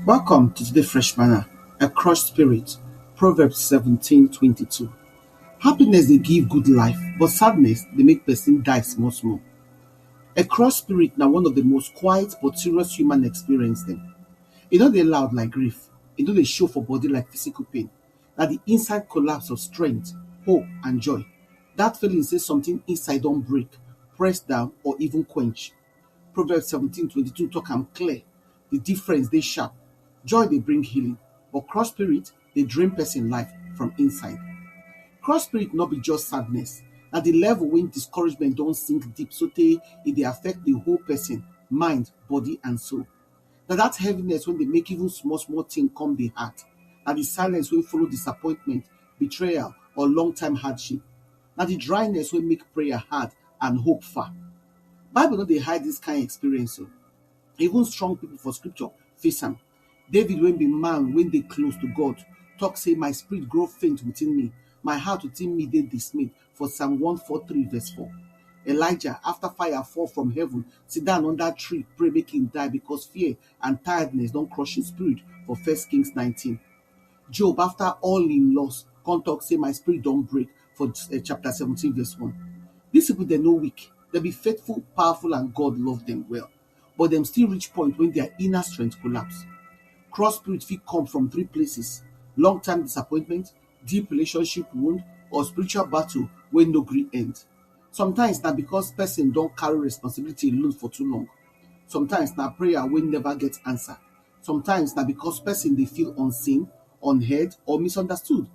Welcome to today's Fresh Manna, a crushed spirit. Proverbs 17:22. Happiness they give good life, but sadness they make person die small small. A crushed spirit now one of the most quiet but serious human experience them. E no dey loud like grief, e no dey show for body like physical pain. Na the inside collapse of strength, hope and joy. That feeling says something inside don't break, press down or even quench. Proverbs 17:22 talk am clear. The difference they sharp. Joy they bring healing, but cross spirit they drain person life from inside. Cross spirit not be just sadness. At the level when discouragement don't sink deep so it they affect the whole person, mind, body and soul. Now that heaviness when they make even small small thing come the heart. Now the silence will follow disappointment, betrayal or long time hardship. Now the dryness will make prayer hard and hope far. Bible no dey hide this kind experience o. Even strong people for scripture face am. David when be man when they close to God, talk say my spirit grow faint within me, my heart within me they dismayed for Psalm 143 verse 4. Elijah after fire fall from heaven sit down on that tree pray make him die because fear and tiredness don't crush his spirit for 1 Kings 19. Job after all him loss come talk say my spirit don't break for chapter 17 verse 1. These people they no weak, they be faithful, powerful and God love them well, but them still reach point when their inner strength collapse. Cross spirit fit come from three places: long time disappointment, deep relationship wound or spiritual battle wey no gree end. Sometimes na because person don carry responsibility alone for too long. Sometimes na prayer wey never get answer. Sometimes na because person dey feel unseen, unheard or misunderstood.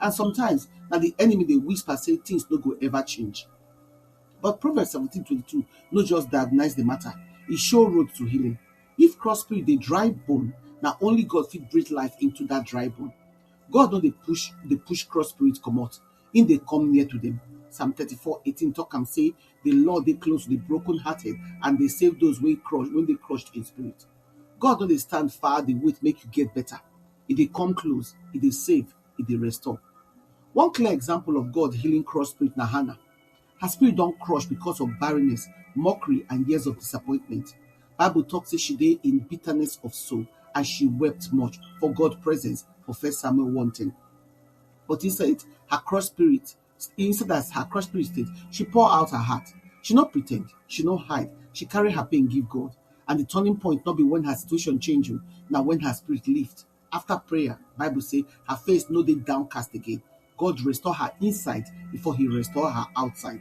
And sometimes na the enemy dey whisper say things no go ever change. But Proverbs 17:22 no just diagnose the matter, e show road to healing. If cross spirit dey dry bone, na only God fit breathe life into that dry bone. God no dey push cross spirit comot, im dey come near to them. Psalm 34:18 talk am say the Lord dey close to the broken hearted and dey save those when they crushed in spirit. God no dey stand far dey wait make you get better. E dey come close, e dey save, e dey restore. One clear example of God healing cross spirit na Hannah. Her spirit don't crush because of barrenness, mockery, and years of disappointment. Bible talks say she dey in bitterness of soul, and she wept much for God's presence for 1 Samuel 1:10. But instead as her crushed spirit state, she pour out her heart. She not pretend, she not hide, she carry her pain give God. And the turning point not be when her situation change, now when her spirit lift. After prayer, Bible say her face no dey downcast again. God restore her inside before he restore her outside.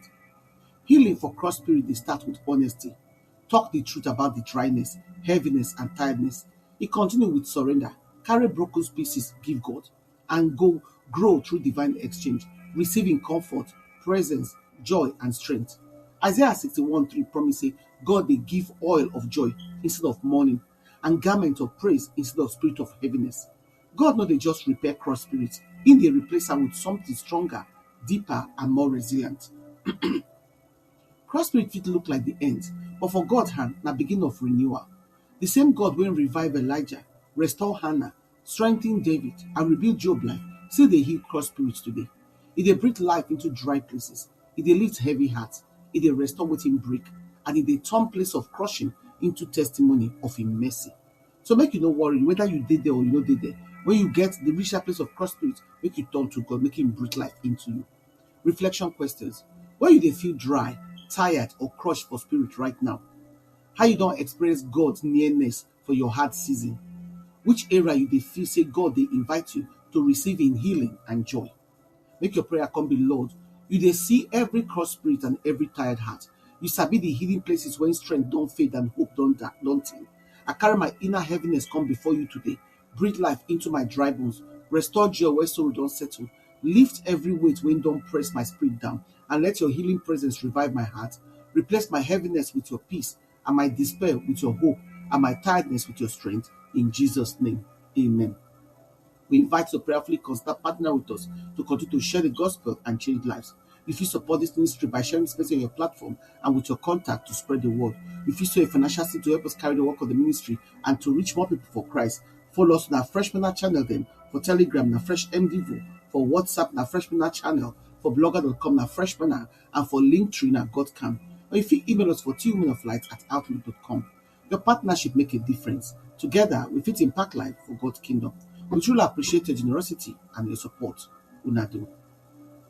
Healing for cross spirit they start with honesty. Talk the truth about the dryness, heaviness, and tiredness. It continue with surrender. Carry broken pieces, give God, and go grow through divine exchange, receiving comfort, presence, joy, and strength. Isaiah 61:3 promise say God they give oil of joy instead of mourning, and garment of praise instead of spirit of heaviness. God no dey just repair cross spirits, in dey replace am with something stronger, deeper, and more resilient. Cross spirit fit look like the end, but for God hand na beginning of renewal. The same God wey revive Elijah, restore Hannah, strengthen David, and rebuild Job life still dey heal cross spirits today. E dey breathe life into dry places. E dey lift heavy hearts. E dey restore wetin break, and e dey turn place of crushing into testimony of Him mercy. So make you no worry whether you dey there or you no dey there. When you get the richer place of cross spirit, make you turn to God, make Him breathe life into you. Reflection questions: when you dey feel dry, tired, or crushed for spirit right now? How you don't experience God's nearness for your hard season? Which area you dey feel say God they invite you to receive in healing and joy? Make your prayer come be, Lord, you dey see every cross spirit and every tired heart. You sabi the healing places when strength don't fade and hope don't thin. I carry my inner heaviness come before you today. Breathe life into my dry bones. Restore joy where sorrow don't settle. Lift every weight when don't press my spirit down. And let your healing presence revive my heart. Replace my heaviness with your peace, and my despair with your hope, and my tiredness with your strength. In Jesus' name, amen. We invite you to prayerfully consider partner with us to continue to share the gospel and change lives. If you support this ministry by sharing space on your platform and with your contact to spread the word, if you sow a financial seed to help us carry the work of the ministry and to reach more people for Christ, follow us on our Freshman channel then. For Telegram, na Fresh MDvo. For WhatsApp, na Freshman channel. For blogger.com, na Freshman. And for Linktree, na Godcam. Or if you email us for 2womenoflight@outlook.com. Your partnership make a difference. Together, we fit impact life for God's kingdom. We truly appreciate your generosity and your support. Una do.